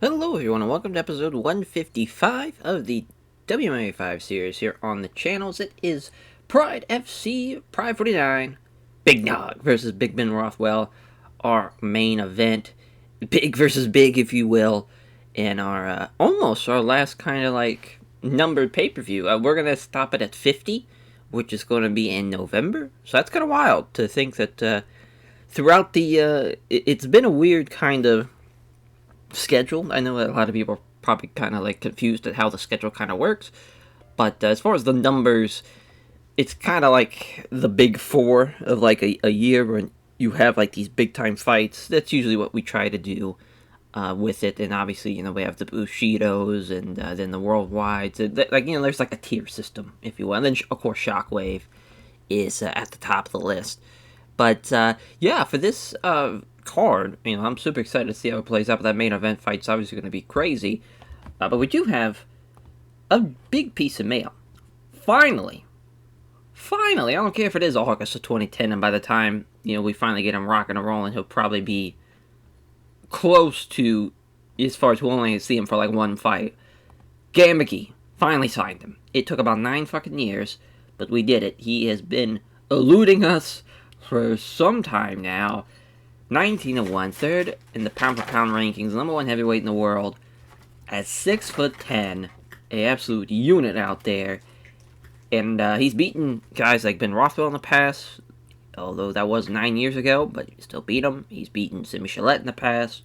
Hello everyone and welcome to episode 155 of the WMMA 5 series here on the channels. It is Pride FC, Pride 49, Big Nog versus Big Ben Rothwell, our main event. Big versus big, if you will, and our almost our last kind of like numbered pay-per-view. We're going to stop it at 50, which is going to be in November. So that's kind of wild to think that throughout the... it's been a weird kind of schedule. I know that a lot of people are probably kind of like confused at how the schedule kind of works, but as far as the numbers, it's kind of like the big four of like a year when you have like these big time fights. That's usually what we try to do with it, and obviously we have the Bushidos and then the worldwide. So there's like a tier system, if you will, and then of course Shockwave is at the top of the list. But yeah, for this card, I'm super excited to see how it plays out. But that main event fight's obviously going to be crazy. But we do have a big piece of mail. Finally, I don't care if it is August of 2010, and by the time we finally get him rocking and rolling, he'll probably be close to, as far as we'll only see him for like one fight. Gamaki finally signed him. It took about 9 fucking years, but we did it. He has been eluding us for some time now. 19-1, third in the pound-for-pound rankings, number 1 heavyweight in the world, at 6'10", a absolute unit out there. And he's beaten guys like Ben Rothwell in the past, although that was 9 years ago, but he still beat him. He's beaten Simi Chalette in the past.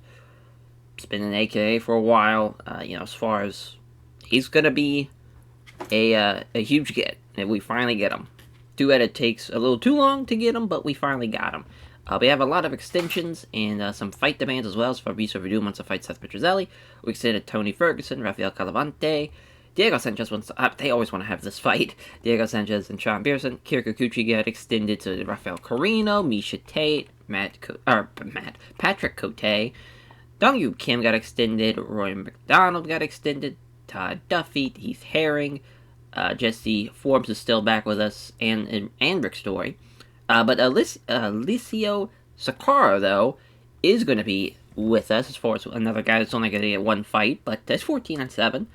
It's been an AKA for a while. As far as he's gonna be a huge get, and we finally get him. It takes a little too long to get him, but we finally got him. We have a lot of extensions and some fight demands as well. So Fabrizio Verdum wants to fight Seth Petrozelli. We extended Tony Ferguson, Rafael Calavante. Diego Sanchez wants to... they alwaess want to have this fight. Diego Sanchez and Sean Pearson. Kira Kikuchi got extended to Rafael Carino, Misha Tate, Patrick Cote. Dongyu Kim got extended. Roy McDonald got extended. Todd Duffy, Heath Herring. Jesse Forbes is still back with us, and Rick Story. But Alicio Sakara, though, is going to be with us as far as another guy that's only going to get one fight, but that's 14-7.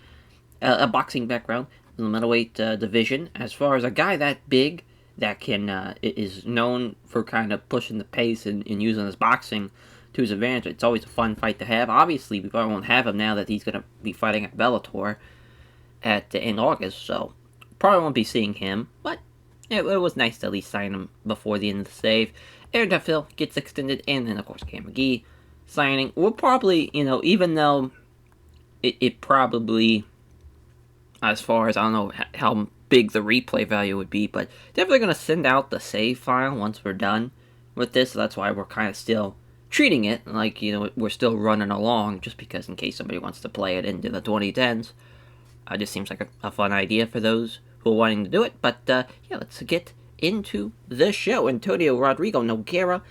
A boxing background in the middleweight division. As far as a guy that big that can is known for kind of pushing the pace and using his boxing to his advantage, it's always a fun fight to have. Obviously, we probably won't have him now that he's going to be fighting at Bellator in August, so probably won't be seeing him, but it was nice to at least sign him before the end of the save. Aaron Duffil gets extended, and then of course Cam McGee signing. We'll probably, even though it probably, as far as I don't know how big the replay value would be, but definitely going to send out the save file once we're done with this. So that's why we're kind of still treating it like, we're still running along, just because in case somebody wants to play it into the 2010s. It just seems like a fun idea for those who are wanting to do it. But yeah, let's get into the show. Antonio Rodrigo Nogueira,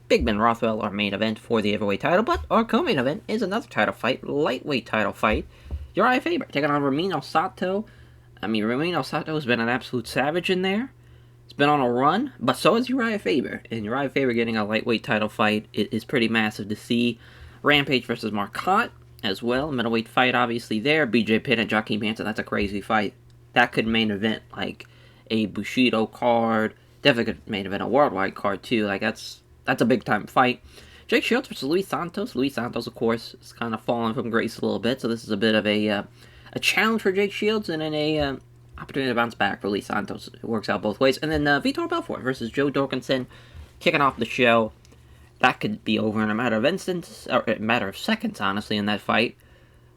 Big Ben Rothwell, our main event for the heavyweight title. But our co-main event is another title fight, lightweight title fight. Uriah Faber taking on Ramiro Sato. Ramiro Sato has been an absolute savage in there. He's been on a run, but so is Uriah Faber. And Uriah Faber getting a lightweight title fight is pretty massive to see. Rampage versus Marcotte as well. Middleweight fight, obviously, there. BJ Penn and Joaquin Manson, that's a crazy fight. That could main event, like, a Bushido card. Definitely could main event a worldwide card, too. Like, that's a big-time fight. Jake Shields versus Luis Santos. Luis Santos, of course, is kind of fallen from grace a little bit, so this is a bit of a challenge for Jake Shields and then a opportunity to bounce back for Luis Santos. It works out both ways. And then Vitor Belfort versus Joe Dorkinson, kicking off the show. That could be over in a matter of instance, or a matter of seconds, honestly, in that fight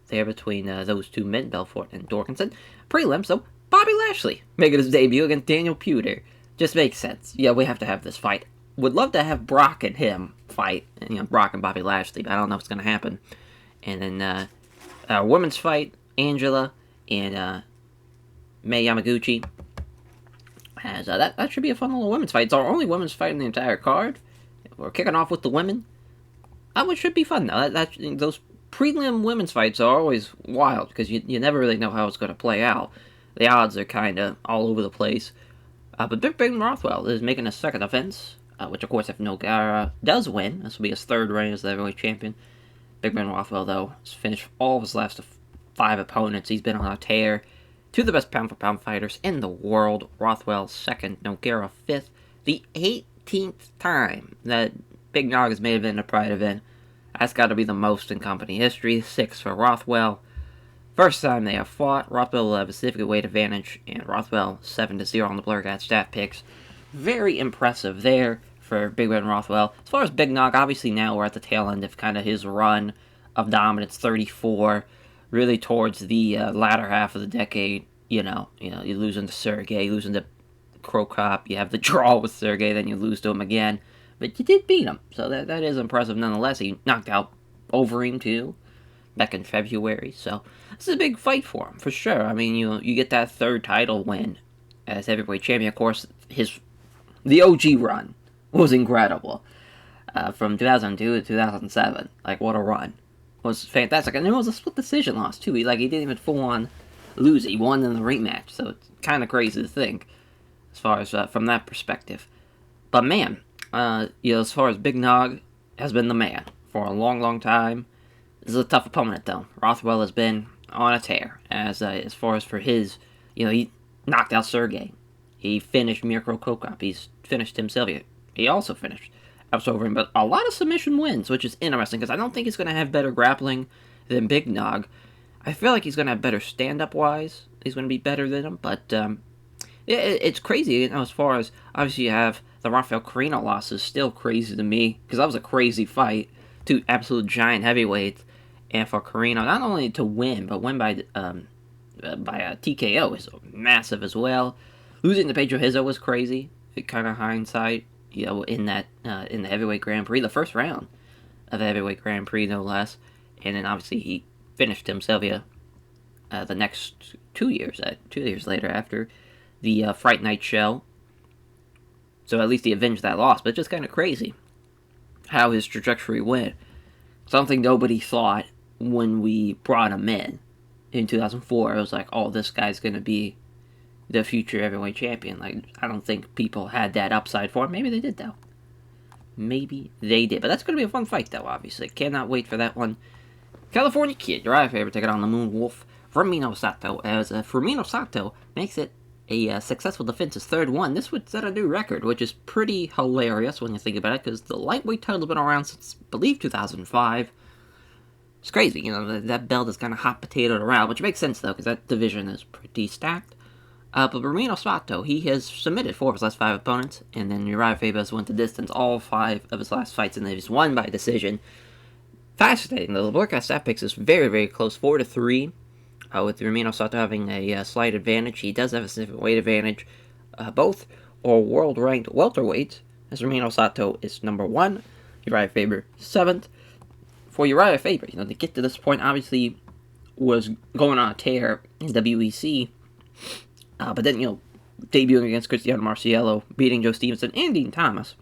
there between those two men, Belfort and Dorkinson. Prelims, though, Bobby Lashley making his debut against Daniel Puder. Just makes sense. Yeah, we have to have this fight. Would love to have Brock and him fight, Brock and Bobby Lashley, but I don't know if it's going to happen. And then our women's fight, Angela and Mei Yamaguchi. That should be a fun little women's fight. It's our only women's fight in the entire card. We're kicking off with the women. Which should be fun, though. Those prelim women's fights are always wild, because you never really know how it's going to play out. The odds are kind of all over the place. But Big Ben Rothwell is making a second offense, which, of course, if Nogueira does win, this will be his third reign as the heavyweight champion. Big Ben Rothwell, though, has finished all of his last 5 opponents. He's been on a tear. 2 of the best pound-for-pound fighters in the world. Rothwell 2nd, Nogueira 5th. The 18th time that Big Nog has made it in a Pride event. That's got to be the most in company history. 6 for Rothwell. First time they have fought, Rothwell will have a significant weight advantage, and Rothwell 7-0 on the Blurgat stat picks. Very impressive there for Big Ben Rothwell. As far as Big Nog, obviously now we're at the tail end of kind of his run of dominance, 34, really towards the latter half of the decade. You're losing to Sergey, losing to Krokop, you have the draw with Sergey, then you lose to him again. But you did beat him, so that is impressive nonetheless. He knocked out Overeem, too, back in February, so this is a big fight for him, for sure. I mean, you get that 3rd title win as heavyweight champion. Of course, the OG run was incredible. From 2002 to 2007, like, what a run. It was fantastic, and it was a split decision loss, too. He didn't even full-on lose. He won in the rematch, so it's kind of crazy to think, as far as, from that perspective. But, man, as far as Big Nog has been the man for a long, long time. This is a tough opponent, though. Rothwell has been on a tear, as far as for his, he knocked out Sergey. He finished Mirko Krokop. He's finished Tim Sylvia. He also finished Overeem, but a lot of submission wins, which is interesting, because I don't think he's going to have better grappling than Big Nog. I feel like he's going to have better stand-up-wise. He's going to be better than him, but it's crazy, as far as, obviously you have the Rafael Carino loss is still crazy to me, because that was a crazy fight. 2 absolute giant heavyweights, and for Carino, not only to win, but win by a TKO is massive as well. Losing to Pedro Hizzo was crazy, kind of hindsight, in the heavyweight Grand Prix, the first round of the heavyweight Grand Prix, no less. And then obviously he finished Tim Sylvia the next 2 years, 2 years later after the Fright Night show. So at least he avenged that loss, but just kind of crazy how his trajectory went. Something nobody thought when we brought him in 2004. It was like, oh, this guy's going to be the future heavyweight champion. Like, I don't think people had that upside for him. Maybe they did, though. Maybe they did. But that's going to be a fun fight, though, obviously. Cannot wait for that one. California Kid, your favorite, take it on the Moon Wolf, Firmino Sato, as Firmino Sato makes it a successful defense, his 3rd one. This would set a new record, which is pretty hilarious when you think about it, because the lightweight title's been around since, I believe, 2005. It's crazy, that belt is kind of hot potatoed around, which makes sense, though, because that division is pretty stacked. But Firmino Sato, he has submitted 4 of his last 5 opponents, and then Uriah Faber has went the distance all 5 of his last fights, and he's won by decision. Fascinating, though. The Blurcast stat picks is very, very close, 4-3. With Firmino Sato having a slight advantage. He does have a significant weight advantage. Both are world-ranked welterweights, as Firmino Sato is number 1, Uriah Faber 7th. For Uriah Faber, to get to this point, obviously was going on a tear in WEC, but then, debuting against Cristiano Marciello, beating Joe Stevenson and Dean Thomas.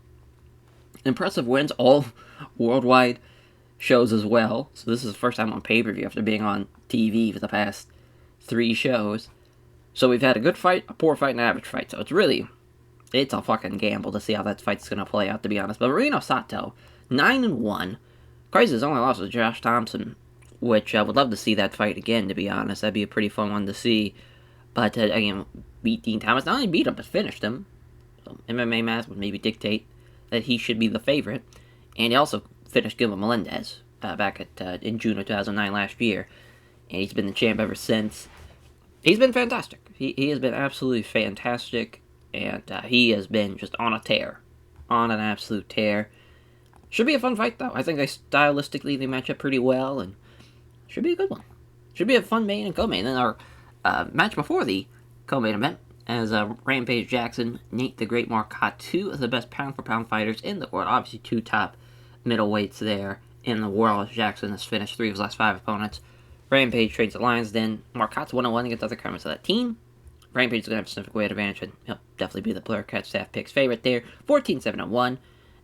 Impressive wins, all worldwide shows as well. So this is the first time on pay-per-view after being on TV for the past 3 shows. So we've had a good fight, a poor fight, and an average fight. So it's a fucking gamble to see how that fight's going to play out, to be honest. But Firmino Sato, 9-1. Crazy, his only loss was Josh Thompson, which I would love to see that fight again, to be honest. That'd be a pretty fun one to see. But, again, beat Dean Thomas. Not only beat him, but finished him. So MMA math would maybe dictate that he should be the favorite. And he also finished Gilbert Melendez back in June of 2009 last year. And he's been the champ ever since. He's been fantastic. He has been absolutely fantastic. And he has been just on a tear. On an absolute tear. Should be a fun fight, though. I think stylistically they match up pretty well. And should be a good one. Should be a fun main and co-main. And our match before the co-main event, as Rampage Jackson, Nate the Great Marcotte, 2 of the best pound-for-pound fighters in the world. Obviously 2 top middleweights there in the world. Jackson has finished 3 of his last 5 opponents. Rampage trades the Lions then. Marcotte's 1-1 against other members of that team. Rampage is going to have a significant weight advantage, and he'll definitely be the Blurcat staff picks favorite there. 14-7-1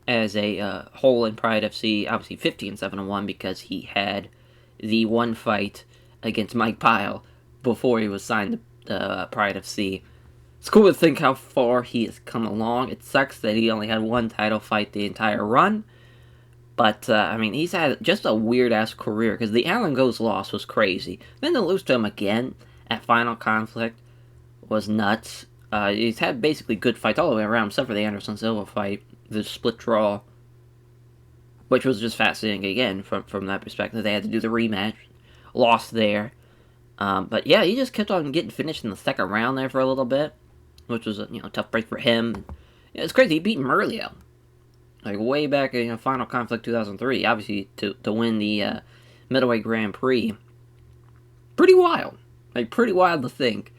as a whole in Pride FC. Obviously 15-7-1 because he had the one fight against Mike Pyle before he was signed to Pride FC. It's cool to think how far he has come along. It sucks that he only had one title fight the entire run, But, I mean, he's had just a weird-ass career, because the Allen Goes loss was crazy. Then to lose to him again at Final Conflict was nuts. He's had basically good fights all the way around, except for the Anderson Silva fight, the split draw, which was just fascinating again from that perspective. They had to do the rematch, lost there. But yeah, he just kept on getting finished in the second round there for a little bit, which was a tough break for him. Yeah, it's crazy. He beat Merlio, like way back in Final Conflict 2003, obviously to win the middleweight Grand Prix. Pretty wild, like pretty wild to think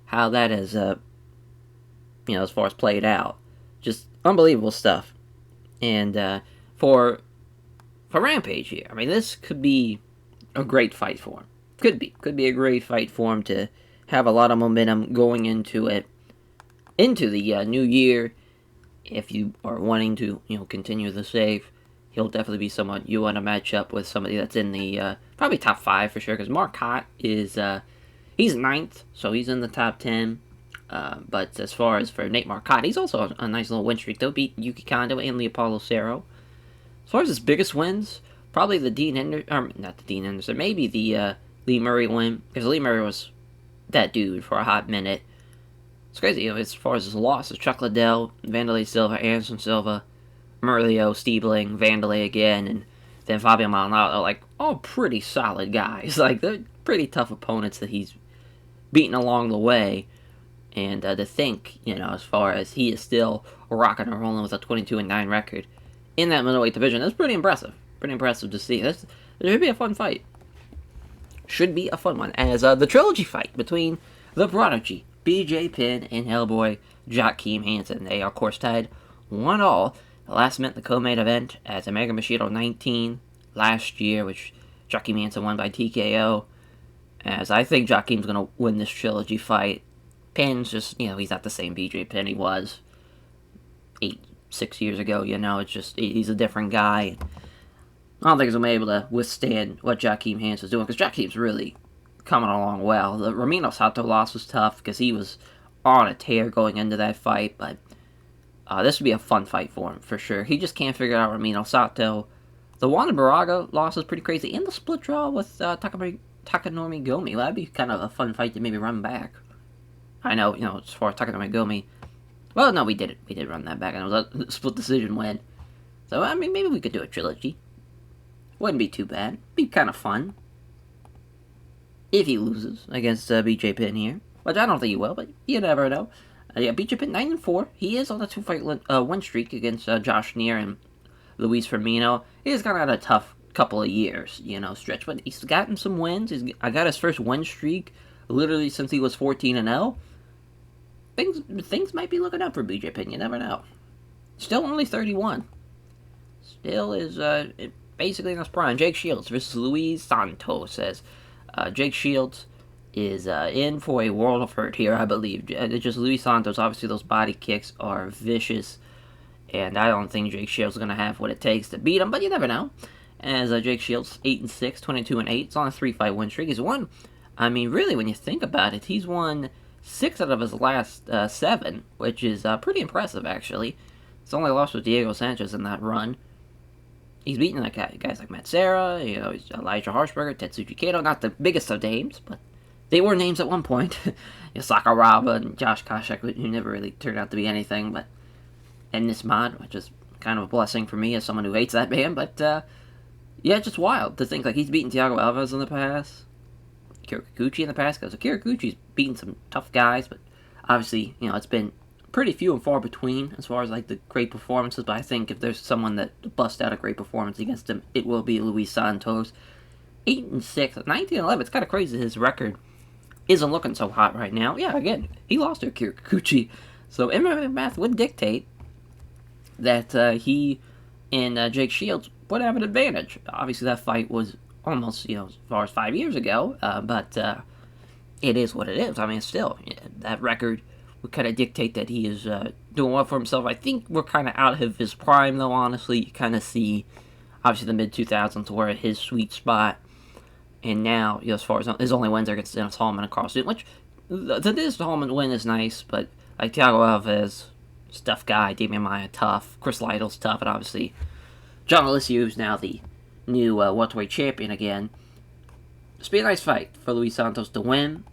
how that has, as far as played out, just unbelievable stuff. And for Rampage here, I mean, this could be a great fight for him. Could be a great fight for him to have a lot of momentum going into the new year. If you are wanting to, continue the save, he'll definitely be someone you want to match up with, somebody that's in the probably top 5 for sure. Because Marcotte is he's 9th, so he's in the top 10. But as far as for Nate Marcotte, he's also a nice little win streak. They'll beat Yuki Kondo and Leopoldo Cerro. As far as his biggest wins, probably the Dean Henderson, or not the Dean Henderson, maybe the Lee Murray win, because Lee Murray was that dude for a hot minute. It's crazy, as far as his losses, Chuck Liddell, Vanderlei Silva, Anderson Silva, Merlio, Stiebling, Vanderlei again, and then Fabio Maldonado, like, all pretty solid guys. Like, they're pretty tough opponents that he's beaten along the way. And to think, as far as he is still rocking and rolling with a 22-9 record in that middleweight division, that's pretty impressive. Pretty impressive to see. It should be a fun fight. Should be a fun one. As the trilogy fight between the Prodigy, BJ Penn, and Hellboy Joaquim Hansen. They are, of course, tied 1-1. The last minute, the co-main event at Omega Machito 19 last year, which Joaquim Hansen won by TKO. As I think Joaquim's going to win this trilogy fight. Penn's just, he's not the same BJ Penn he was 6 years ago, it's just, he's a different guy. I don't think he's going to be able to withstand what Joaquim Hansen's doing, because Joaquim's really coming along well. The Ramiro Sato loss was tough, because he was on a tear going into that fight, but this would be a fun fight for him, for sure. He just can't figure out Ramiro Sato. The Juan Baraga loss is pretty crazy, and the split draw with Takanori Gomi. That'd be kind of a fun fight to maybe run back. I know, as far as Takanori Gomi, well, no, we did it. We did run that back, and it was a split decision win. So, I mean, maybe we could do a trilogy. Wouldn't be too bad. Be kind of fun. If he loses against BJ Penn here. Which I don't think he will, but you never know. Yeah, BJ Penn 9-4. He is on a 2-fight win streak against Josh Neer and Luis Firmino. He's kind of had a tough couple of years, stretch. But he's gotten some wins. I got his first win streak literally since he was 14-0. Things might be looking up for BJ Penn. You never know. Still only 31. Still is basically in his prime. Jake Shields versus Luis Santos. Says Jake Shields is in for a world of hurt here, I believe. It's just Luis Santos. Obviously, those body kicks are vicious, and I don't think Jake Shields is going to have what it takes to beat him. But you never know. As Jake Shields 8-6, 22-8. It's on a 3-fight win streak. He's won. I mean, really, when you think about it, he's won 6 out of his last 7, which is pretty impressive, actually. His only loss was Diego Sanchez in that run. He's beaten guys like Matt Serra, Elijah Harshberger, Tetsuji Kato. Not the biggest of names, but they were names at one point. Sakuraba and Josh Koscheck, who never really turned out to be anything, but and Nisman, which is kind of a blessing for me as someone who hates that man. But yeah, it's just wild to think like he's beaten Thiago Alves in the past, Kira Kikuchi in the past. Because Kira Kikuchi's beaten some tough guys, but obviously it's been pretty few and far between as far as like the great performances. But I think if there's someone that busts out a great performance against him, it will be Luis Santos. 8-6, 19-11. It's kind of crazy his record isn't looking so hot right now. Yeah, again, he lost to Kira Kikuchi, so MMA math would dictate that he and Jake Shields would have an advantage. Obviously, that fight was almost as far as 5 years ago, but it is what it is. I mean, still, that record would kind of dictate that he is doing well for himself. I think we're kind of out of his prime, though, honestly. You kind of see, obviously, the mid-2000s were his sweet spot. And now, as far as his only wins are against Dennis Hallman across it, which the Dennis Hallman win is nice, but like Thiago Alves, tough guy, Damian Maia, tough, Chris Lytle's tough, and obviously John Alessio, who's now the new welterweight champion again. It's be a nice fight for Luis Santos to win.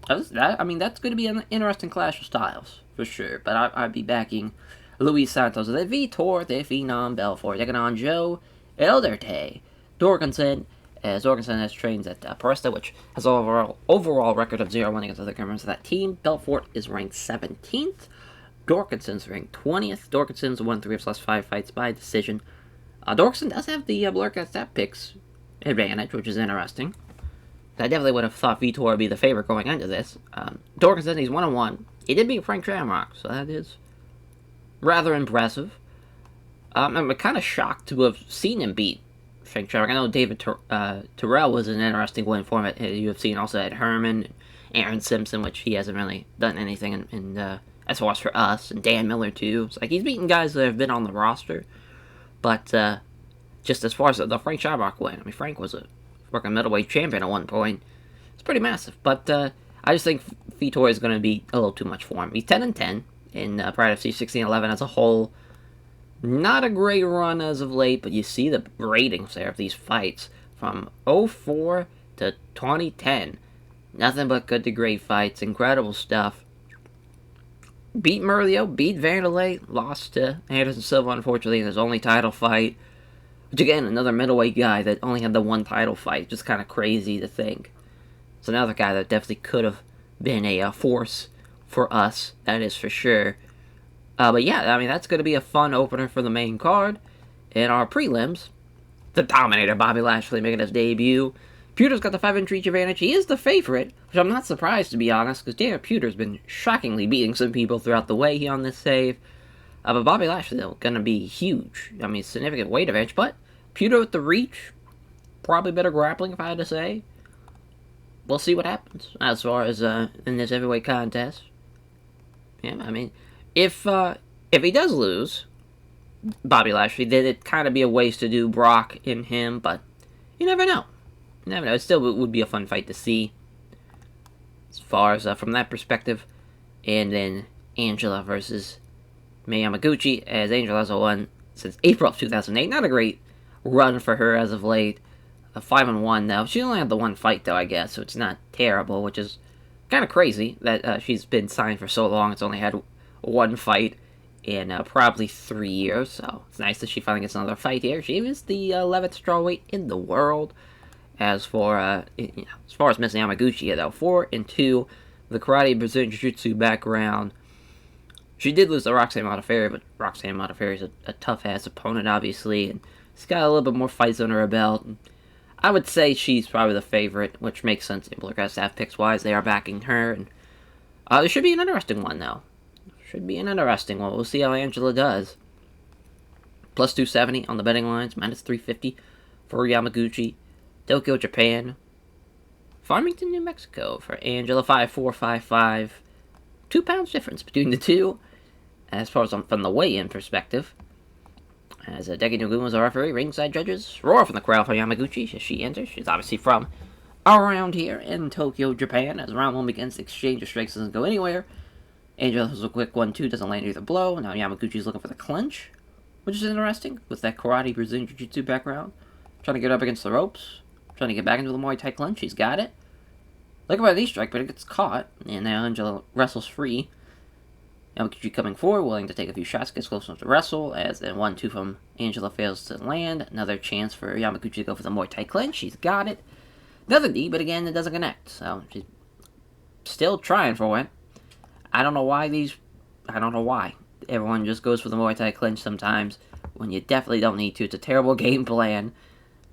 That's going to be an interesting clash of styles, for sure. But I'd be backing Luis Santos, the Vitor, the Phenom Belfort, taking on Joe Elderte Dorkinson, as Dorkinson has trained at Paresta, which has an overall record of 0-1 against other members of that team. Belfort is ranked 17th. Dorkinson's ranked 20th. Dorkinson's won 3 of his last 5 fights by decision. Dorkinson does have the Blurcat stat picks advantage, which is interesting. I definitely would have thought Vitor would be the favorite going into this. Dorkinson, he's 1-1. He did beat Frank Shamrock, so that is rather impressive. I'm kind of shocked to have seen him beat Frank Shamrock. I know David Terrell was an interesting win for him at UFC, and also had Herman, Aaron Simpson, which he hasn't really done anything in as far as for us, and Dan Miller too. It's like he's beaten guys that have been on the roster, but just as far as the Frank Shamrock win, I mean, Frank was a working middleweight champion at one point. It's pretty massive, but I just think Vitor is going to be a little too much for him. He's 10-10 in Pride FC 16-11 as a whole. Not a great run as of late, but you see the ratings there of these fights from 04 to 2010. Nothing but good to great fights. Incredible stuff. Beat Murillo, beat Vanderlei, lost to Anderson Silva, unfortunately, in his only title fight. Which, again, another middleweight guy that only had the one title fight. Just kind of crazy to think. It's another guy that definitely could have been a force for us, that is for sure. But yeah, I mean, that's going to be a fun opener for the main card. In our prelims, the Dominator, Bobby Lashley, making his debut. Pewter's got the 5-inch reach advantage. He is the favorite, which I'm not surprised, to be honest, because Daniel Pewter's been shockingly beating some people throughout the way on this save. But Bobby Lashley, though, going to be huge. I mean, significant weight advantage, but Pewter with the reach, probably better grappling, if I had to say. We'll see what happens as far as in this heavyweight contest. Yeah, I mean, if he does lose, Bobby Lashley, then it'd kind of be a waste to do Brock in him, but you never know. You never know. It still would be a fun fight to see as far as from that perspective. And then Angela versus Mai Yamaguchi, as Angela has won since April of 2008. Not a great run for her as of late. 5-1 now. She only had the one fight, though, I guess, so it's not terrible, which is kind of crazy that she's been signed for so long. It's only had one fight in probably 3 years, so it's nice that she finally gets another fight here. She is the 11th strawweight in the world. As for as Miss Yamaguchi, though, 4-2, the karate, Brazilian jiu-jitsu background. She did lose to Roxanne Modafferi, but Roxanne Modafferi is a tough-ass opponent, obviously, and she's got a little bit more fights under her belt. And I would say she's probably the favorite, which makes sense. Blurcat staff picks-wise, they are backing her, and this should be an interesting one, though. Should be an interesting one. We'll see how Angela does. Plus 270 on the betting lines, minus 350 for Yamaguchi. Tokyo, Japan. Farmington, New Mexico for Angela, 5'4", 5'5". 2 pounds difference between the two, as far as from the weigh-in perspective. As Deki Nogun was a referee, ringside judges roar from the crowd for Yamaguchi as she enters. She's obviously from around here in Tokyo, Japan. As round 1 begins, the exchange of strikes doesn't go anywhere. Angela has a quick 1-2, doesn't land either blow. Now Yamaguchi's looking for the clinch, which is interesting with that karate Brazilian jiu-jitsu background. Trying to get up against the ropes. Trying to get back into the Muay Thai clinch. He's got it. Looking for a knee strike, but it gets caught. And now Angela wrestles free. Yamaguchi coming forward, willing to take a few shots, gets close enough to wrestle. As the 1-2 from Angela fails to land. Another chance for Yamaguchi to go for the Muay Thai clinch. She's got it. Another knee, but again, it doesn't connect. So she's still trying for it. I don't know why. Everyone just goes for the Muay Thai clinch sometimes when you definitely don't need to. It's a terrible game plan.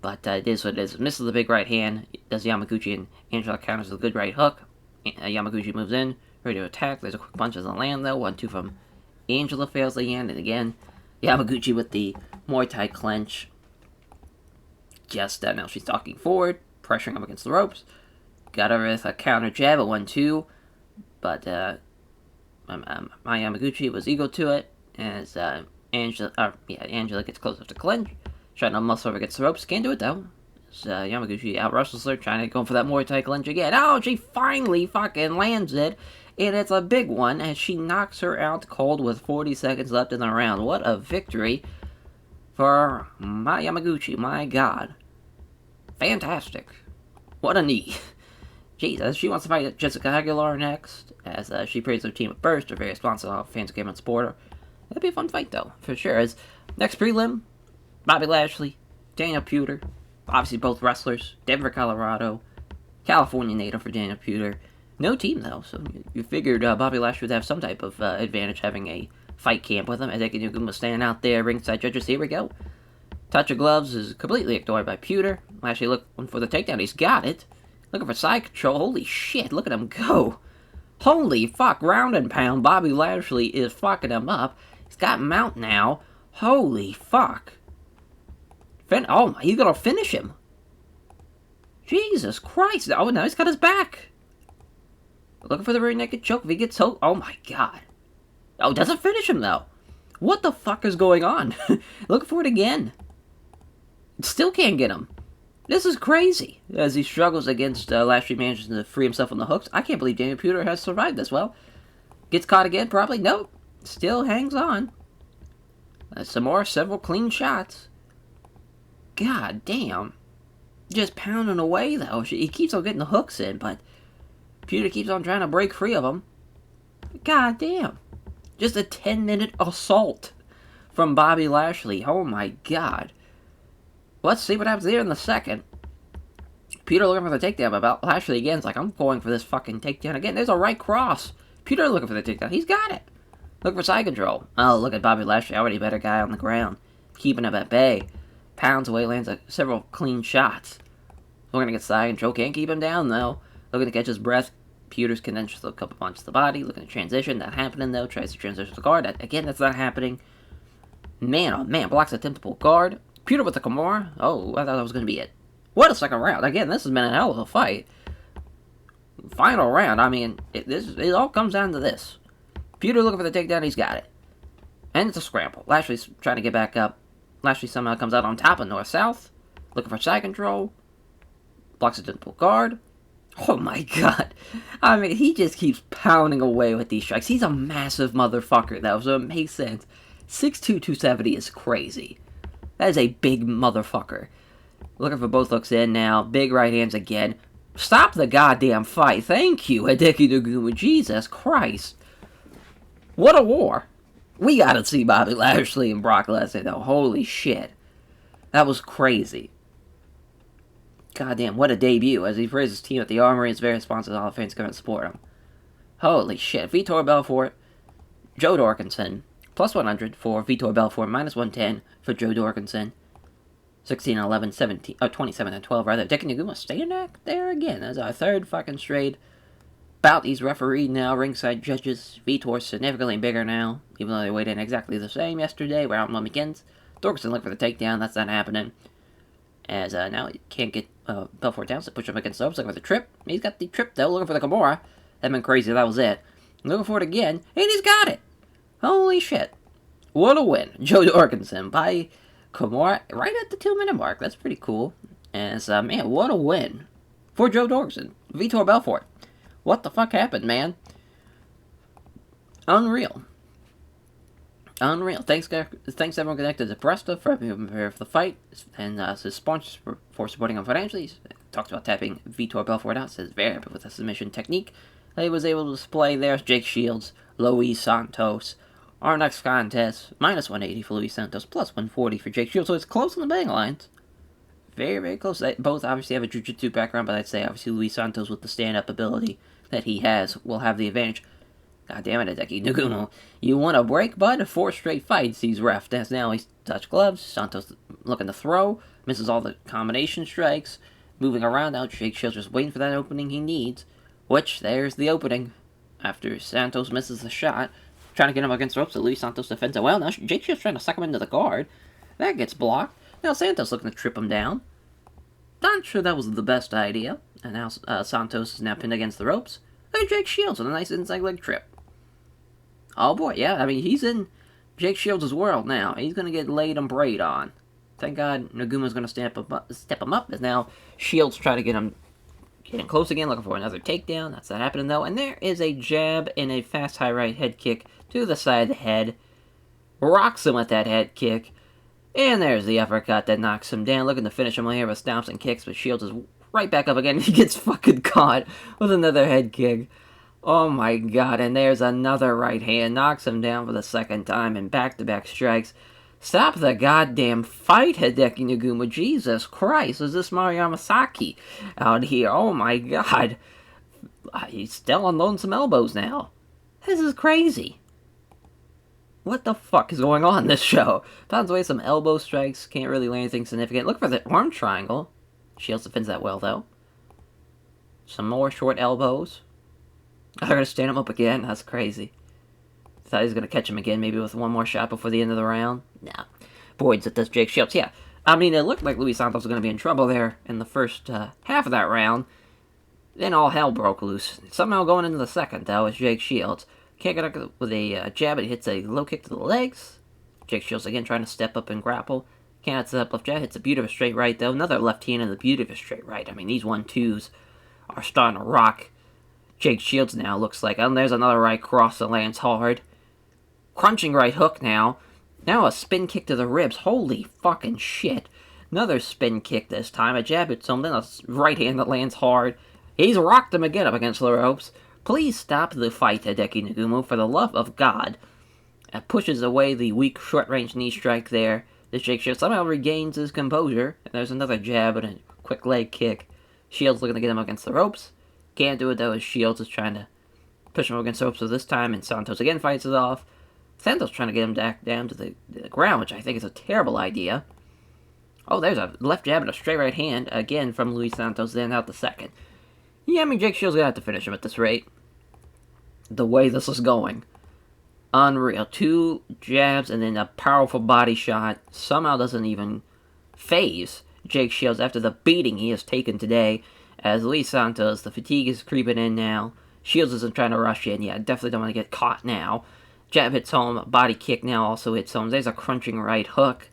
But it is what it is. Misses the big right hand. Does Yamaguchi, and Angela counters with a good right hook. Yamaguchi moves in, ready to attack. There's a quick punch as a land, though. 1-2 from Angela fails the hand. And again, Yamaguchi with the Muay Thai clinch. Just now she's stalking forward, pressuring up against the ropes. Got her with a counter jab at 1-2. But my Yamaguchi was equal to it. As Angela gets close enough to clinch. Trying to muscle over against the ropes. Can't do it, though. Yamaguchi out-wrestles her, trying to go for that Muay Thai clinch again. Oh, she finally fucking lands it. And it's a big one as she knocks her out cold with 40 seconds left in the round. What a victory for my Yamaguchi. My god. Fantastic. What a knee. Jesus, she wants to fight Jessica Aguilar next, as she praised her team at first. Her very responsive all fans came on support her. That'd be a fun fight, though, for sure. As next prelim, Bobby Lashley, Daniel Puder, obviously both wrestlers, Denver, Colorado, California native for Daniel Puder. No team, though, so you figured Bobby Lashley would have some type of advantage having a fight camp with him. Hideki Nagumo standing out there, ringside judges. Here we go. Touch of gloves is completely ignored by Puder. Lashley looking for the takedown. He's got it. Looking for side control. Holy shit, look at him go. Holy fuck, round and pound. Bobby Lashley is fucking him up. He's got mount now. Holy fuck. Oh, he's gonna finish him. Jesus Christ. Oh, now he's got his back. Looking for the rear naked choke. If he gets hooked. Oh my god. Oh, doesn't finish him though. What the fuck is going on? Looking for it again. Still can't get him. This is crazy. As he struggles against Lashley, manages to free himself from the hooks. I can't believe Daniel Puder has survived this well. Gets caught again, probably. Nope. Still hangs on. Some more, several clean shots. God damn. Just pounding away, though. He keeps on getting the hooks in, but Puder keeps on trying to break free of him. God damn. Just a 10-minute assault from Bobby Lashley. Oh my god. Let's see what happens here in the second. Puder looking for the takedown, but Lashley again is like, I'm going for this fucking takedown again. There's a right cross. Puder looking for the takedown. He's got it. Looking for side control. Oh, look at Bobby Lashley. Already a better guy on the ground. Keeping him at bay. Pounds away, lands several clean shots. Looking to get side control. Can't keep him down, though. Looking to catch his breath. Puder's condenses a couple punches to the body. Looking to transition. Not happening, though. Tries to transition to the guard. Again, that's not happening. Man, oh man. Blocks a attemptable guard. Puder with the Kimura. Oh, I thought that was going to be it. What a second round. Again, this has been a hell of a fight. Final round. I mean, it all comes down to this. Puder looking for the takedown. He's got it. And it's a scramble. Lashley's trying to get back up. Lashley somehow comes out on top of north-south. Looking for side control. Blocks a attemptable guard. Oh my god. I mean, he just keeps pounding away with these strikes. He's a massive motherfucker, though, so it makes sense. 6'2", 270 is crazy. That is a big motherfucker. Looking for both hooks in now. Big right hands again. Stop the goddamn fight. Thank you, Hideki Nagumo. Jesus Christ. What a war. We gotta see Bobby Lashley and Brock Lesnar, though. Holy shit. That was crazy. Goddamn, what a debut. As he praised his team at the Armory, his various sponsors, all the fans come and support him. Holy shit. Vitor Belfort, Joe Dorkinson. Plus 100 for Vitor Belfort, minus 110 for Joe Dorkinson. 16-11, 17, 27-12 rather. Hideki Nagumo staying there again. That's our third fucking straight bout. He's refereed now. Ringside judges. Vitor's significantly bigger now, even though they weighed in exactly the same yesterday. Round one begins. Dorkinson looking for the takedown. That's not happening. As now he can't get Belfort down, so push him against the ropes. Looking for the trip. He's got the trip though. Looking for the Kimura. That'd been crazy. That was it. Looking for it again, and he's got it. Holy shit. What a win. Joe Dorkinson by Kimura right at the 2-minute mark. That's pretty cool. And man, what a win for Joe Dorkinson. Vitor Belfort. What the fuck happened, man? Unreal. Unreal. Thanks everyone connected to Presta for helping him prepare for the fight. And his sponsors for supporting him financially. He talks about tapping Vitor Belfort out. Says very happy with the submission technique that he was able to display there. Jake Shields, Luis Santos. Our next contest, minus 180 for Luis Santos, plus 140 for Jake Shields. So it's close on the betting lines. Very, very close. They both obviously have a jiu-jitsu background, but I'd say obviously Luis Santos with the stand-up ability that he has will have the advantage. God damn it, Hideki Nagumo. You want a break, bud? 4 straight fights he's reffed. As now he's touched gloves. Santos looking to throw. Misses all the combination strikes. Moving around now. Jake Shields just waiting for that opening he needs. Which, there's the opening. After Santos misses the shot. Trying to get him against the ropes, so Luis Santos defends it well. Now Jake Shields trying to suck him into the guard. That gets blocked. Now Santos looking to trip him down. Not sure that was the best idea. And now Santos is now pinned against the ropes. Look at Jake Shields with a nice inside leg trip. Oh boy, yeah, I mean, he's in Jake Shields' world now. He's going to get laid and braid on. Thank God Nagumo's going to step him up. As now Shields try to getting close again, looking for another takedown. That's not happening though. And there is a jab and a fast high right head kick to the side of the head. Rocks him with that head kick. And there's the uppercut that knocks him down, looking to finish him here with stomps and kicks, but Shields is right back up again. He gets fucking caught with another head kick. Oh my god, and there's another right hand, knocks him down for the second time in back-to-back strikes. Stop the goddamn fight, Hideki Nagumo. Jesus Christ, is this Mario Yamasaki out here? Oh my god. He's still unloading some elbows now. This is crazy. What the fuck is going on in this show? Pounds away some elbow strikes, can't really land anything significant. Look for the arm triangle. Shields defends that well, though. Some more short elbows. They're going to stand him up again? That's crazy. Thought he was going to catch him again, maybe with one more shot before the end of the round. Nah. Boys, it does Jake Shields. Yeah, I mean, it looked like Luis Santos was going to be in trouble there in the first half of that round. Then all hell broke loose. Somehow going into the second, though, is Jake Shields. Can't get up with a jab, but he hits a low kick to the legs. Jake Shields again trying to step up and grapple. Can't set up left jab, hits a beauty of a straight right, though. Another left hand and the beauty of a straight right. I mean, these 1-2s are starting to rock. Jake Shields now looks like. And there's another right cross that lands hard. Crunching right hook now. Now a spin kick to the ribs. Holy fucking shit. Another spin kick this time. A jab hits him, then a right hand that lands hard. He's rocked him again up against the ropes. Please stop the fight, Hideki Nagumo, for the love of God. Pushes away the weak short-range knee strike there. The Jake Shields somehow regains his composure. And there's another jab and a quick leg kick. Shields looking to get him against the ropes. Can't do it, though, as Shields is trying to push him against the ropes this time, and Santos again fights it off. Santos trying to get him back down to the ground, which I think is a terrible idea. Oh, there's a left jab and a straight right hand, again from Luis Santos, then out the second. Yeah, I mean, Jake Shields going to have to finish him at this rate. The way this is going. Unreal. 2 jabs and then a powerful body shot. Somehow doesn't even phase Jake Shields after the beating he has taken today. As Luis Santos, the fatigue is creeping in now. Shields isn't trying to rush in. Yeah, definitely don't want to get caught now. Jab hits home. Body kick now also hits home. There's a crunching right hook.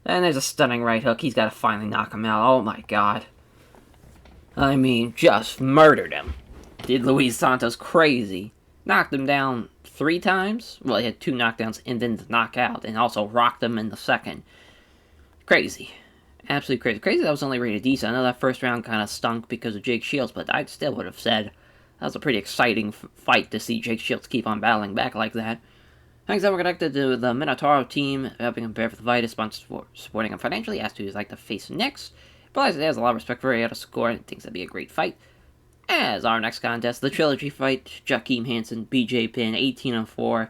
And there's a stunning right hook. He's got to finally knock him out. Oh my god. I mean, just murdered him. Did Luis Santos crazy. Knocked him down 3 times. Well, he had 2 knockdowns and then the knockout. And also rocked him in the second. Crazy. Absolutely crazy. Crazy that was only rated decent. I know that first round kind of stunk because of Jake Shields, but I still would have said that was a pretty exciting fight to see Jake Shields keep on battling back like that. Thanks that we're connected to the Minotauro team, helping him prepare for the fight, is supporting him financially, asked who he'd like to face next. But he has a lot of respect for Arietta score and thinks that'd be a great fight. As our next contest, the trilogy fight, Joakim Hansen, BJ Penn, 18-4,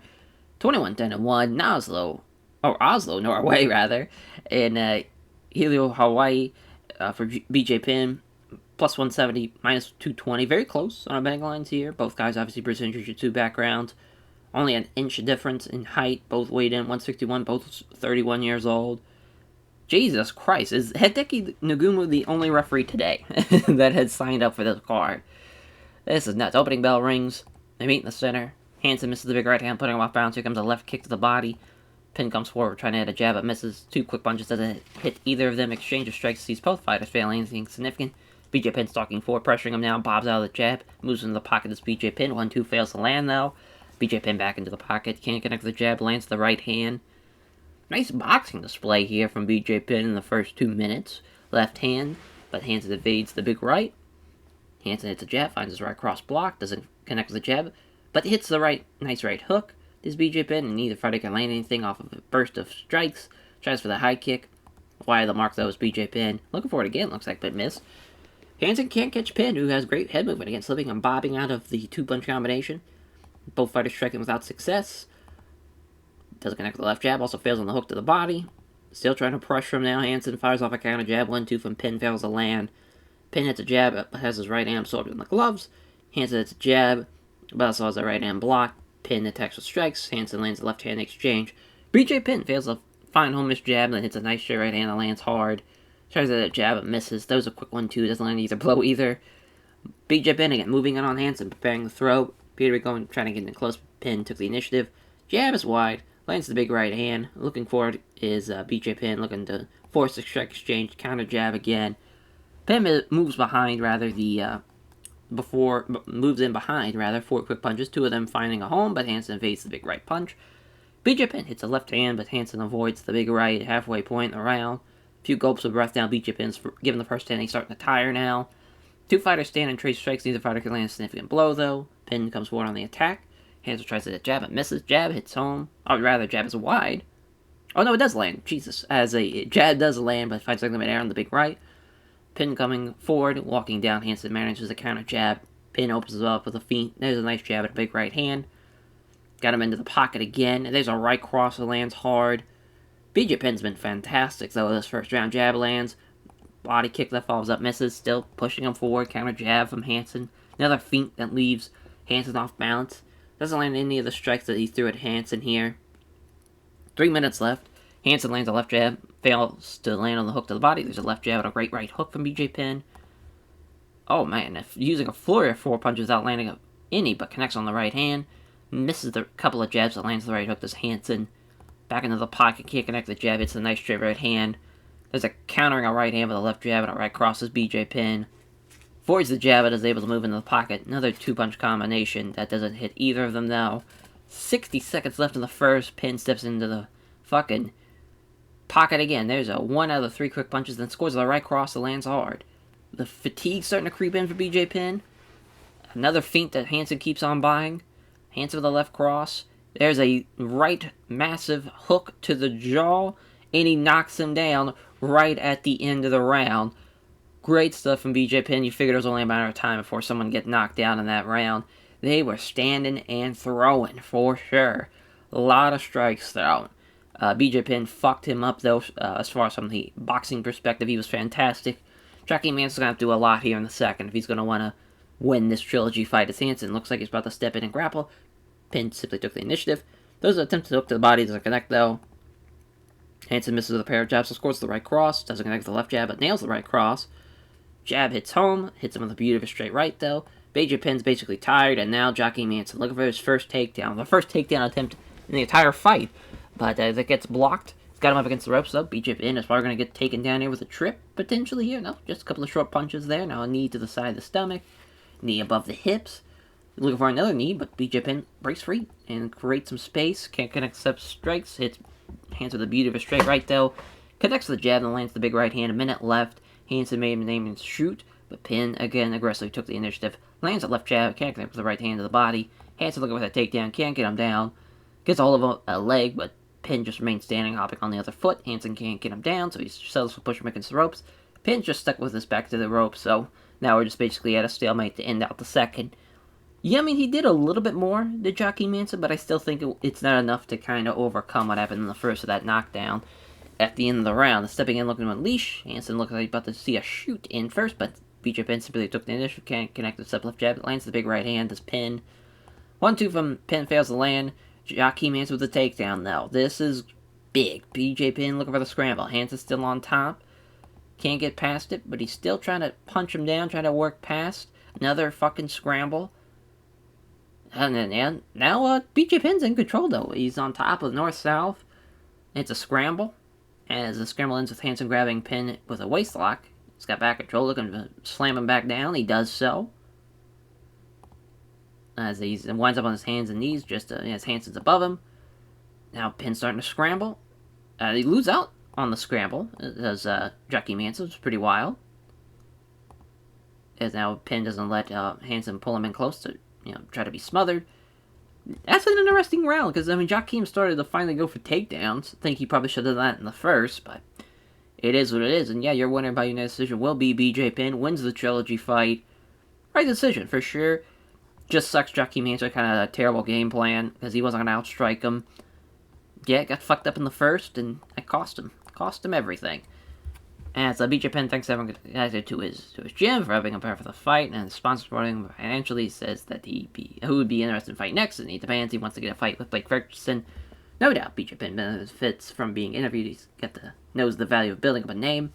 21-1, Oslo, Norway, rather, and Helio, Hawaii, for BJ Penn, plus 170, minus 220. Very close on our betting lines here. Both guys obviously Brazilian Jiu-Jitsu backgrounds. Only an inch difference in height. Both weighed in 161, both 31 years old. Jesus Christ, is Hideki Nagumo the only referee today that had signed up for this card? This is nuts. Opening bell rings. They meet in the center. Hansen misses the big right hand, putting him off balance. Here comes a left kick to the body. Penn comes forward, trying to hit a jab, but misses. 2 quick punches, doesn't hit either of them. Exchange of strikes sees both fighters failing anything significant. BJ Penn stalking forward, pressuring him now, bobs out of the jab, moves into the pocket as BJ Penn. 1-2 fails to land, though. BJ Penn back into the pocket, can't connect the jab, lands the right hand. Nice boxing display here from BJ Penn in the first 2 minutes. Left hand, but Hansen evades the big right. Hansen hits a jab, finds his right cross block, doesn't connect with the jab, but hits the right, nice right hook. This BJ Penn, and neither fighter can land anything off of a burst of strikes. Tries for the high kick. Wide of the mark, though, is BJ Penn. Looking for it again, looks like, but miss. Hansen can't catch Penn, who has great head movement again, slipping and bobbing out of the 2-punch combination. Both fighters striking without success. Doesn't connect with the left jab, also fails on the hook to the body. Still trying to pressure him now. Hansen fires off a counter jab. 1-2 from Penn, fails to land. Penn hits a jab, has his right hand absorbed in the gloves. Hansen hits a jab, but also has a right hand block. Penn attacks with strikes. Hansen lands a left hand exchange. BJ Penn fails a fine home-ish jab, then hits a nice straight right hand that lands hard. Tries that jab, but misses. That was a quick 1-2, doesn't land either blow either. BJ Penn again, moving in on Hansen, preparing the throw. Peter going, trying to get in close. Penn took the initiative. Jab is wide. Lands the big right hand. Looking forward is BJ Penn, looking to force the strike exchange. Counter jab again. Penn moves behind, rather, moves in behind, rather, 4 quick punches. 2 of them finding a home, but Hansen evades the big right punch. BJ Penn hits a left hand, but Hansen avoids the big right halfway point in the round. A few gulps of breath down. BJ Penn's given the first hand. He's starting to tire now. Two fighters stand and trade strikes. Neither fighter can land a significant blow, though. Penn comes forward on the attack. Hansen tries to hit jab, but misses. Jab hits home. I would rather jab is wide. Oh, no, it does land. Jesus. As a jab does land, but finds something in air on the big right. Penn coming forward, walking down. Hansen manages to counter jab. Penn opens it up with a feint. There's a nice jab at a big right hand. Got him into the pocket again. There's a right cross that lands hard. BJ Penn's been fantastic, though. This first round jab lands. Body kick that follows up, misses. Still pushing him forward. Counter jab from Hansen. Another feint that leaves Hansen off balance. Doesn't land any of the strikes that he threw at Hansen here. 3 minutes left. Hansen lands a left jab. Fails to land on the hook to the body. There's a left jab and a great right hook from BJ Penn. Oh man, if using a flurry of 4 punches without landing any, but connects on the right hand. Misses the couple of jabs that lands the right hook. Does Hansen back into the pocket, can't connect the jab. It's a nice straight right hand. There's a countering a right hand with a left jab and a right cross as BJ Penn. Avoids the jab but is able to move into the pocket. Another 2-punch combination that doesn't hit either of them now. 60 seconds left in the first. Penn steps into the fucking pocket again. There's a 1 out of 3 quick punches, then scores the right cross that lands hard. The fatigue starting to creep in for BJ Penn. Another feint that Hansen keeps on buying. Hansen with a left cross. There's a right massive hook to the jaw, and he knocks him down right at the end of the round. Great stuff from BJ Penn. You figured it was only a matter of time before someone get knocked down in that round. They were standing and throwing, for sure. A lot of strikes thrown. BJ Penn fucked him up, though, as far as from the boxing perspective. He was fantastic. Jockey Manson's going to have to do a lot here in the second if he's going to want to win this trilogy fight as Hansen. Looks like he's about to step in and grapple. Penn simply took the initiative. Those attempts to hook to the body doesn't connect, though. Hansen misses with a pair of jabs, so scores the right cross. Doesn't connect with the left jab, but nails the right cross. Jab hits home. Hits him with the beauty of a straight right, though. BJ Penn's basically tired, and now Jockey Manson looking for his first takedown. The first takedown attempt in the entire fight. But as it gets blocked, it's got him up against the ropes, though. BJ Penn is probably going to get taken down here with a trip, potentially here. No, just a couple of short punches there. Now a knee to the side of the stomach. Knee above the hips. Looking for another knee, but BJ Penn breaks free and creates some space. Can't connect accept strikes. Hits Hands with the beauty of a straight right, though. Connects the jab and lands the big right hand. A minute left. Hansen made him name and shoot, but Penn again aggressively took the initiative. Lands a left jab. Can't connect with the right hand to the body. Hansen looking for that takedown. Can't get him down. Gets all of a leg, but Penn just remains standing, hopping on the other foot. Hansen can't get him down, so he settles for pushing him against the ropes. Penn just stuck with his back to the ropes, so now we're just basically at a stalemate to end out the second. Yeah, I mean, he did a little bit more than Jockey Manson, but I still think it's not enough to kind of overcome what happened in the first of that knockdown. At the end of the round, stepping in looking to unleash. Hansen looked like he's about to see a shoot in first, but BJ Penn simply took the initiative, can't connect the step left jab, lands the big right hand as Penn. 1-2 from Penn fails to land. Jockey Manson with the takedown, though. This is big. BJ Penn looking for the scramble. Hansen's still on top. Can't get past it, but he's still trying to punch him down, trying to work past. Another fucking scramble. And then, now BJ Penn's in control, though. He's on top of north-south. It's a scramble. As the scramble ends with Hansen grabbing Penn with a waist lock. He's got back control, looking to slam him back down. He does so. As he winds up on his hands and knees, just as Hansen's above him. Now Penn's starting to scramble. He loses out on the scramble, as Jockey Manson, which is pretty wild. As now Penn doesn't let Hansen pull him in close to, try to be smothered. That's an interesting round, because, I mean, Joaquim started to finally go for takedowns. I think he probably should have done that in the first, but it is what it is. And yeah, your winner by unanimous decision will be BJ Penn. Wins the trilogy fight. Right decision, for sure. Just sucks Joaquim Manson kind of a terrible game plan, because he wasn't going to outstrike him. Yeah, got fucked up in the first, and it cost him. Cost him everything. And so BJ Penn thanks everyone connected to his gym for helping him prepare for the fight, and the sponsor supporting him financially says that who would be interested in fight next, and he demands he wants to get a fight with Blake Ferguson. No doubt BJ Penn benefits from being interviewed. He's knows the value of building up a name.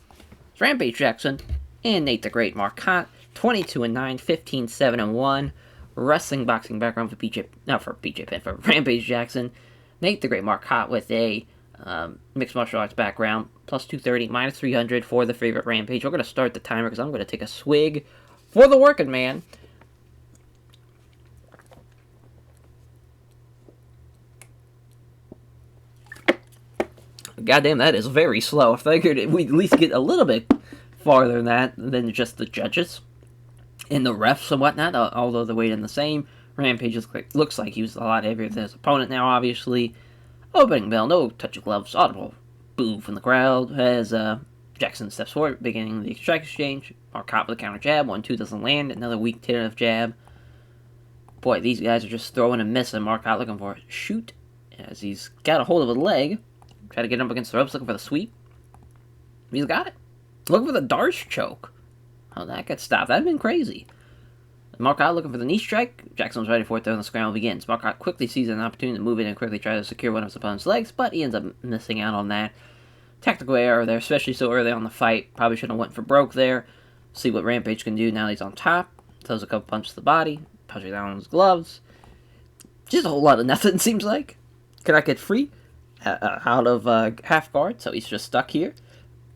It's Rampage Jackson and Nate the Great Marcotte, 22-9, 15-7-1. Wrestling boxing background for for Rampage Jackson. Nate the Great Marcotte with a mixed martial arts background, plus 230, minus 300 for the favorite Rampage. We're going to start the timer because I'm going to take a swig for the working man. goddamn, that is very slow. I figured we'd at least get a little bit farther than that than just the judges and the refs and whatnot, although the weight in the same. Rampage looks like he was a lot heavier than his opponent now, obviously. Opening bell, no touch of gloves, audible boo from the crowd as Jackson steps forward, beginning the strike exchange. Marcotte with a counter jab, 1-2 doesn't land, another weak tentative jab. Boy, these guys are just throwing and missing. Marcotte looking for a shoot as he's got a hold of a leg. Try to get him up against the ropes, looking for the sweep. He's got it. Looking for the Darce choke. Oh, that got stopped. That'd been crazy. Marcotte looking for the knee strike. Jackson was ready for it, though, and the scramble begins. Marcotte quickly sees an opportunity to move in and quickly try to secure one of his opponent's legs, but he ends up missing out on that. Tactical error there, especially so early on the fight. Probably should have went for broke there. See what Rampage can do now that he's on top. Throws a couple punches to the body. Punches down on his gloves. Just a whole lot of nothing, seems like. Cannot get free out of half guard, so he's just stuck here.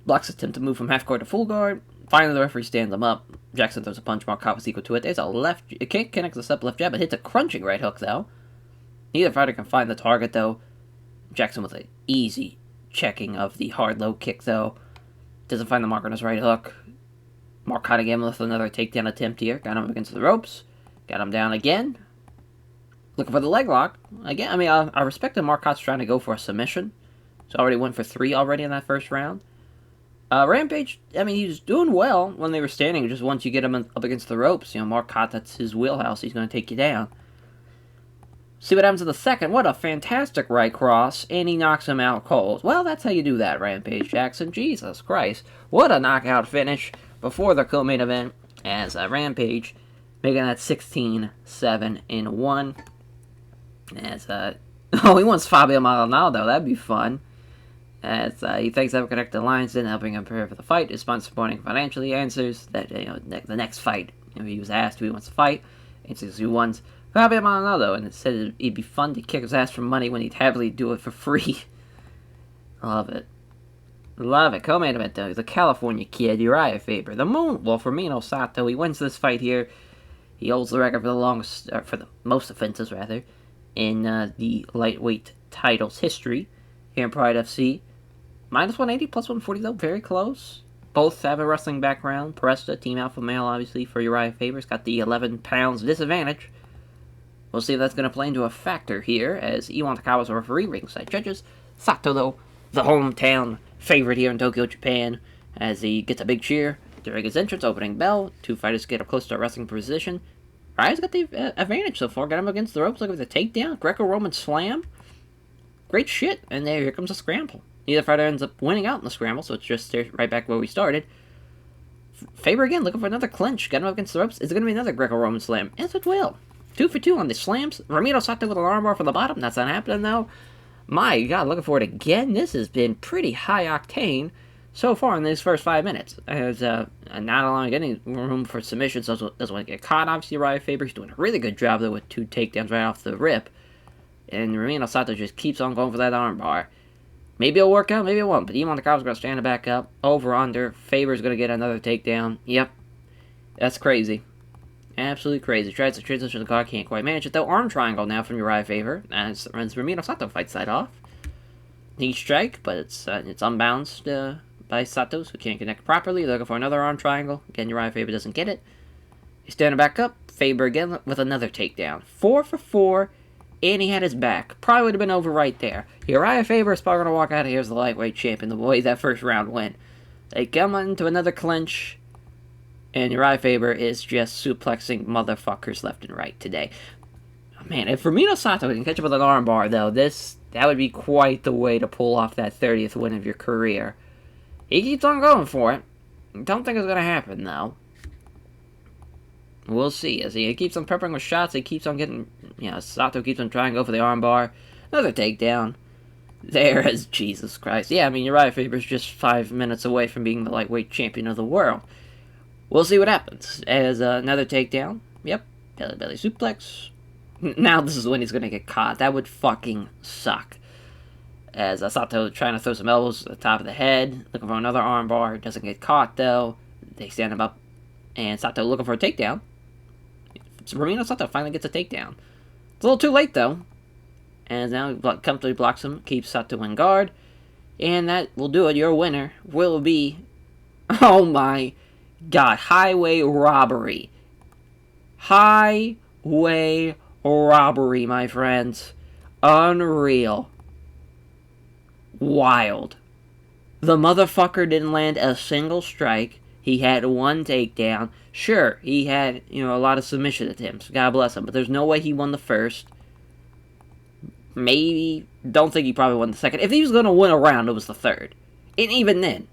Blocks attempt to move from half guard to full guard. Finally, the referee stands him up. Jackson throws a punch. Marcotte was equal to it. There's a left. It can't connect the step left jab, but hits a crunching right hook, though. Neither fighter can find the target, though. Jackson with an easy checking of the hard low kick, though. Doesn't find the mark on his right hook. Marcotte again with another takedown attempt here. Got him against the ropes. Got him down again. Looking for the leg lock. Again, I mean, I respect that Marcotte's trying to go for a submission. So already went for 3 already in that first round. Rampage, I mean, he was doing well when they were standing. Just once you get him up against the ropes, you know, Marcotte, that's his wheelhouse. He's going to take you down. See what happens in the second. What a fantastic right cross, and he knocks him out cold. Well, that's how you do that, Rampage Jackson. Jesus Christ. What a knockout finish before the co-main event as Rampage making that 16-7-1. As, he wants Fabio Maldonado. That'd be fun. As he thanks Ever Connected Alliance in helping him prepare for the fight. His sponsor supporting financially answers that the next fight. He was asked who he wants to fight. Answers who wants Fabio Maldonado, and it said it'd be fun to kick his ass for money when he'd happily do it for free. Love it. Love it. Co-main event though. The California Kid, Uriah Faber. The Moonwolf, Firmino Sato. He wins this fight here. He holds the record for the longest, for the most offenses rather, in the lightweight titles history here in Pride FC. Minus 180, plus 140, though. Very close. Both have a wrestling background. Presta, Team Alpha Male, obviously, for Uriah Faber's got the 11 pounds disadvantage. We'll see if that's going to play into a factor here, as Iwan Takawa's a referee, ringside judges. Sato, though, the hometown favorite here in Tokyo, Japan, as he gets a big cheer during his entrance, opening bell. Two fighters get up close to a wrestling position. Uriah's got the advantage so far. Got him against the ropes, looking for the takedown. Greco-Roman slam. Great shit. And here comes a scramble. Neither fighter ends up winning out in the scramble, so it's just right back where we started. Faber again, looking for another clinch. Got him up against the ropes. Is it going to be another Greco-Roman slam? Yes, it will. 2 for 2 on the slams. Ramiro Sato with an armbar from the bottom. That's not happening, though. My God, looking for it again. This has been pretty high octane so far in these first 5 minutes. As not allowing any room for submissions. Doesn't want to get caught, obviously, Uriah Faber. He's doing a really good job, though, with 2 takedowns right off the rip. And Ramiro Sato just keeps on going for that armbar. Maybe it'll work out, maybe it won't. But Iwan Takawa's going to stand it back up. Over, under. Faber's going to get another takedown. Yep. That's crazy. Absolutely crazy. Tries to transition the guard, can't quite manage it, though. Arm triangle now from Uriah Faber. As Ramiro Sato fights that off. Knee strike, but it's unbalanced by Sato, so can't connect properly. Looking for another arm triangle. Again, Uriah Faber doesn't get it. He's standing back up. Faber again with another takedown. 4 for 4. And he had his back. Probably would have been over right there. Uriah Faber is probably going to walk out of here as the lightweight champion, the way that first round went. They come into another clinch, and Uriah Faber is just suplexing motherfuckers left and right today. Man, if Firmino Sato can catch up with an armbar, though, that would be quite the way to pull off that 30th win of your career. He keeps on going for it. Don't think it's going to happen, though. We'll see. As he keeps on peppering with shots, he keeps on getting... Sato keeps on trying to go for the armbar. Another takedown. There is Jesus Christ. Yeah, I mean, Uriah Faber's just 5 minutes away from being the lightweight champion of the world. We'll see what happens. As another takedown. Yep. Belly suplex. Now this is when he's going to get caught. That would fucking suck. As Sato trying to throw some elbows at the top of the head. Looking for another armbar. Doesn't get caught, though. They stand him up. And Sato looking for a takedown. Ramiro Sato finally gets a takedown. It's a little too late, though. And now he comfortably blocks him. Keeps Sato in guard. And that will do it. Your winner will be, oh my god, highway robbery. Highway robbery, my friends. Unreal. Wild. The motherfucker didn't land a single strike. He had one takedown. Sure, he had, a lot of submission attempts. God bless him. But there's no way he won the first. Maybe. Don't think he probably won the second. If he was going to win a round, it was the third. And even then.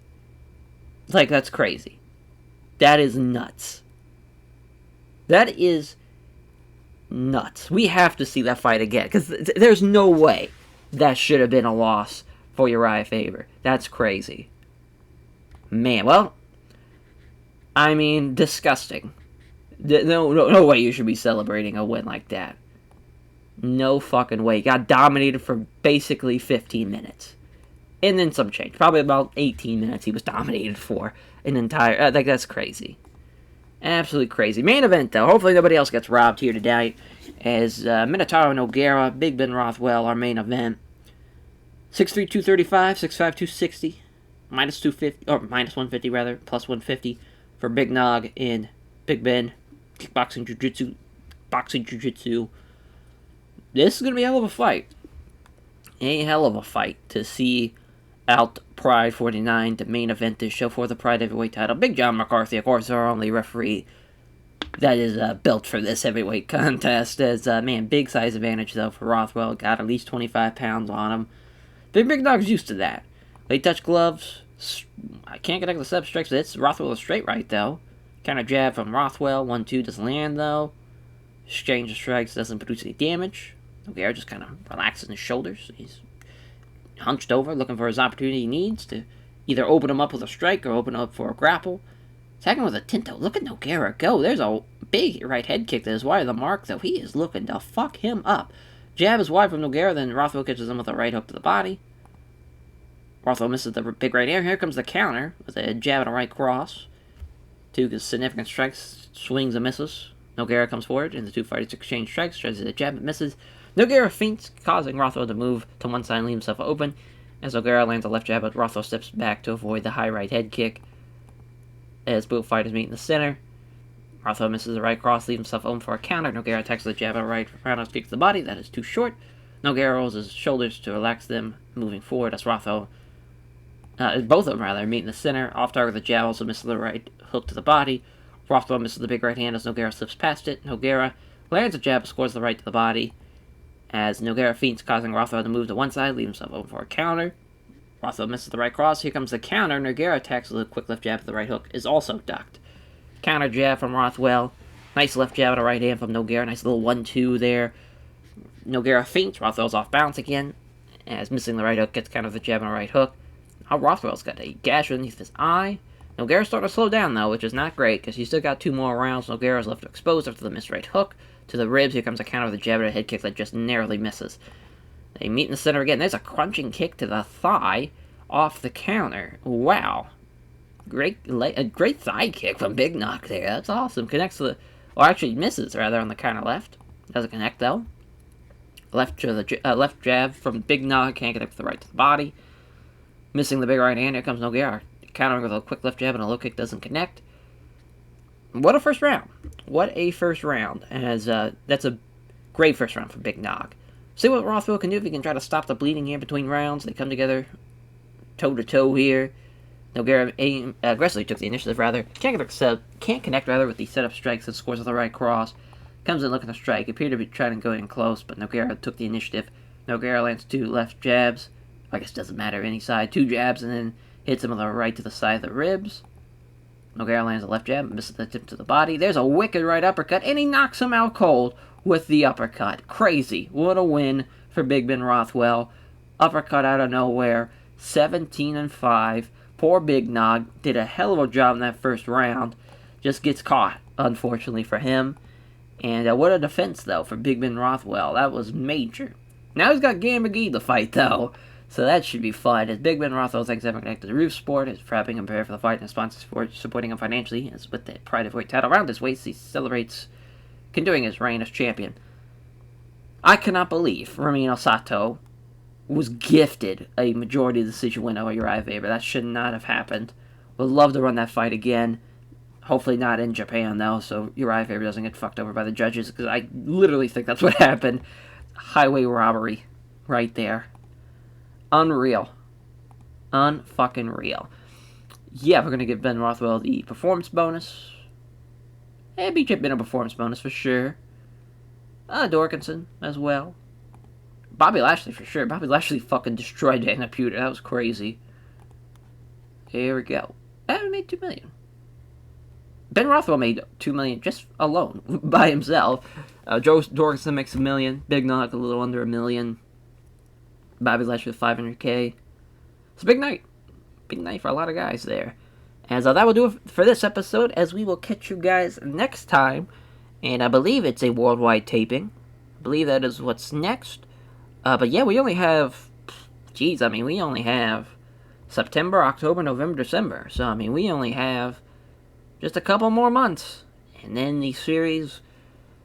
Like, that's crazy. That is nuts. That is nuts. We have to see that fight again. Because there's no way that should have been a loss for Uriah Faber. That's crazy. Man, well, I mean, disgusting. No way you should be celebrating a win like that. No fucking way. Got dominated for basically 15 minutes. And then some change. Probably about 18 minutes he was dominated for an entire... that's crazy. Absolutely crazy. Main event, though. Hopefully nobody else gets robbed here tonight. As Minotauro Nogueira, Big Ben Rothwell, our main event. 6'3", 235, 6'5", 260. Minus 250, or minus 150 rather, plus 150 for Big Nog and Big Ben. Kickboxing, jiu-jitsu, boxing, jiu-jitsu. This is going to be a hell of a fight. A hell of a fight to see out Pride 49, the main event this show for the Pride Heavyweight title. Big John McCarthy, of course, our only referee that is built for this heavyweight contest. As, man, big size advantage, though, for Rothwell. Got at least 25 pounds on him. Big Dog's used to that. Late touch gloves. I can't connect the sub strikes, but it's Rothwell a straight right, though. Counter jab from Rothwell. 1-2 doesn't land, though. Exchange of strikes doesn't produce any damage. Nogueira just kind of relaxing his shoulders. He's hunched over, looking for his opportunity he needs to either open him up with a strike or open him up for a grapple. Attacking with a Tinto. Look at Nogueira go. There's a big right head kick that is wide of the mark, though. He is looking to fuck him up. Jab is wide from Nogueira, then Rothwell catches him with a right hook to the body. Rothwell misses the big right air. Here comes the counter with a jab and a right cross. Two significant strikes, swings and misses. Nogueira comes forward, and the two fighters exchange strikes. Tries a jab, but misses. Nogueira feints, causing Rothwell to move to one side and leave himself open. As Nogueira lands a left jab, but Rothwell steps back to avoid the high right head kick. As both fighters meet in the center, Rothwell misses the right cross, leaves himself open for a counter. Nogueira attacks with a jab and a right roundhouse kick to the body. That is too short. Nogueira rolls his shoulders to relax them, moving forward as Rothwell, both of them rather, meet in the center. Off target with a jab, also misses the right hook to the body. Rothwell misses the big right hand as Nogueira slips past it. Nogueira lands a jab, scores the right to the body. As Nogueira feints, causing Rothwell to move to one side, leave himself open for a counter. Rothwell misses the right cross. Here comes the counter. Nogueira attacks with a quick left jab to the right hook. Is also ducked. Counter jab from Rothwell. Nice left jab and a right hand from Nogueira. Nice little 1-2 there. Nogueira feints. Rothwell's off balance again. As missing the right hook, gets counter with a jab and a right hook. Now Rothwell's got a gash underneath his eye. Nogueira's starting to slow down, though, which is not great, because he's still got 2 more rounds. Nogueira's left exposed after the missed right hook. To the ribs, here comes a counter with a jab and a head kick that just narrowly misses. They meet in the center again. There's a crunching kick to the thigh off the counter. Wow. A great thigh kick from Big Knock there. That's awesome. Connects to the... Or actually misses, rather, on the counter left. Doesn't connect, though. Left jab from Big Knock. Can't connect to the right to the body. Missing the big right hand. Here comes Nogueira. Countering with a quick left jab and a low kick doesn't connect. What a first round. What a first round. As that's a great first round for Big Nog. See what Rothwell can do if he can try to stop the bleeding here between rounds. They come together toe-to-toe here. Nogueira aggressively took the initiative, rather. Can't connect with the setup strikes and scores with the right cross. Comes in looking to strike. Appeared to be trying to go in close, but Nogueira took the initiative. Nogueira lands 2 left jabs. I guess it doesn't matter any side. 2 jabs and then hits him with a right to the side of the ribs. Nogueira lands a left jab, misses the tip to the body. There's a wicked right uppercut, and he knocks him out cold with the uppercut. Crazy. What a win for Big Ben Rothwell. Uppercut out of nowhere. 17-5. Poor Big Nog did a hell of a job in that first round. Just gets caught, unfortunately for him. And what a defense, though, for Big Ben Rothwell. That was major. Now he's got Gary McGee to fight, though. So that should be fun. As Big Ben Rothwell thanks everyone connected to Roof Sport, is prepping him prepare for the fight, and sponsors for supporting him financially. As with the Pride Heavyweight title around his waist, he celebrates continuing his reign as champion. I cannot believe Ramiro Sato was gifted a majority decision win over Uriah Faber. That should not have happened. Would love to run that fight again. Hopefully not in Japan, though, so Uriah Faber doesn't get fucked over by the judges, because I literally think that's what happened. Highway robbery right there. Unreal. Unfucking real. Yeah, we're going to give Ben Rothwell the performance bonus. BJ Penn a performance bonus for sure. Dorkinson as well. Bobby Lashley for sure. Bobby Lashley fucking destroyed Dana Puder. That was crazy. Here we go. We made $2 million. Ben Rothwell made $2 million just alone by himself. Joe Dorkinson makes $1 million. Big Nog a little under $1 million. Bobby Lashley with $500K. It's a big night. Big night for a lot of guys there. As that will do it for this episode, as we will catch you guys next time. And I believe it's a worldwide taping. I believe that is what's next. But yeah, we only have... we only have September, October, November, December. So, we only have just a couple more months. And then the series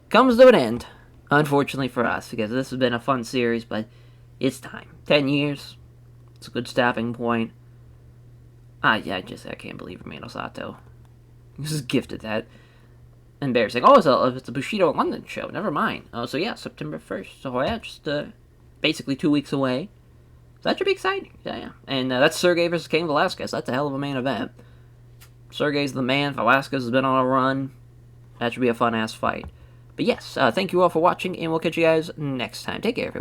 comes to an end. Unfortunately for us, because this has been a fun series, but it's time. 10 years. It's a good stopping point. I can't believe Romano Sato. This is gifted that. Embarrassing. Oh, it's a Bushido London show. Never mind. Oh, so yeah, September 1st. So yeah, just basically 2 weeks away. So that should be exciting. Yeah. And that's Sergey versus Cain Velasquez. That's a hell of a main event. Sergey's the man. Velasquez has been on a run. That should be a fun-ass fight. But yes, thank you all for watching, and we'll catch you guys next time. Take care, everyone.